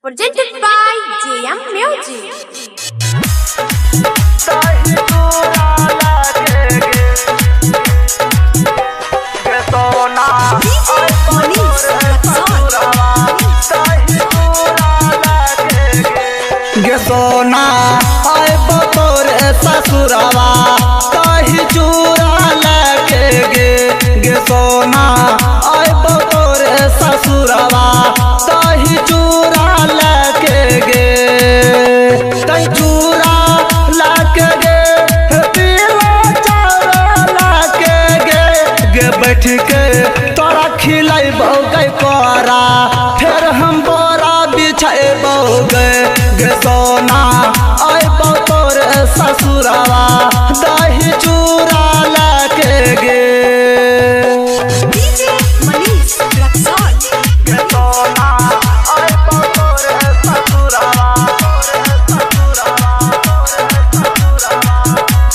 Presented by JM Music. गे सोना आए बतौर ससुरवा कही चूरा लेके गे सोना आए बतौर ससुरवा कही चूरा लेके कहीं चूरा लेके पीला चारा लेके बैठ के तोरा खिलाबो गे कोरा फिर हम बोरा बिछाबो गे सोना आए बतौर ससुरवा दही चूरा लेके DJ Manish Raksol. सोना आए बतौर ससुरवा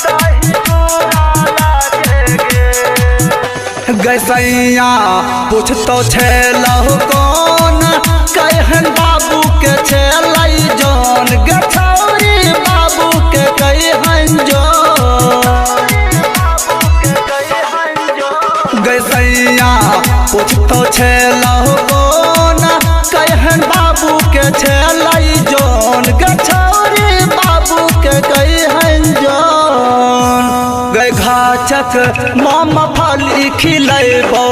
दही चूरा लेके गैसैया पूछतो छेलहु कौन कहन बाबू के छेलै जौन गछौरी बाबू के कहन जो गैसैया पूछतो छेलहु कौन कहन बाबू के छेलै जौन गछौरी बाबू के कहन जौन गै घाचक मामा फली खिलेबो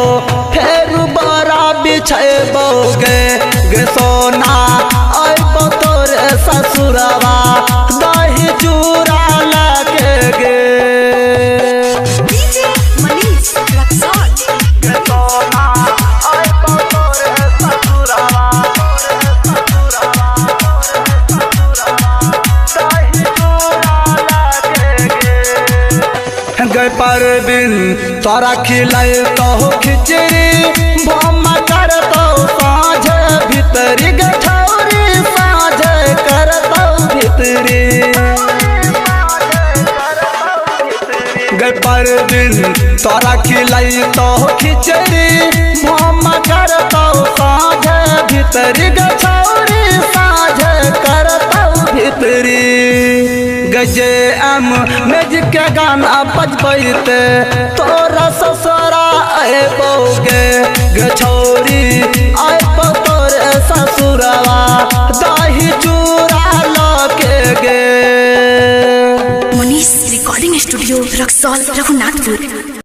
फेर बड़ा बिछेबो गे सोना आए बतौर ससुरवा दही चूरा लेके DJ Manish Raksol. सोना आए बतौर ससुरवा दही चूरा लेके गए परबिन तोरा खिलातो खिचड़ी भम करतो साँझ भीतरी गठौरी साँझ करतो भीतरी गए परबिन तोरा खिलातो खिचड़ी भम करतो साँझ भीतरी गठौरी साँझ करतो भीतरी गजे म्यूजिक के गाना बजबैते तोरा ससुरा आएबो गे छौरी आएबो तोर ससुरवा दही चूरा लके Manish Recording Studio, Raksol, Raghunatpur.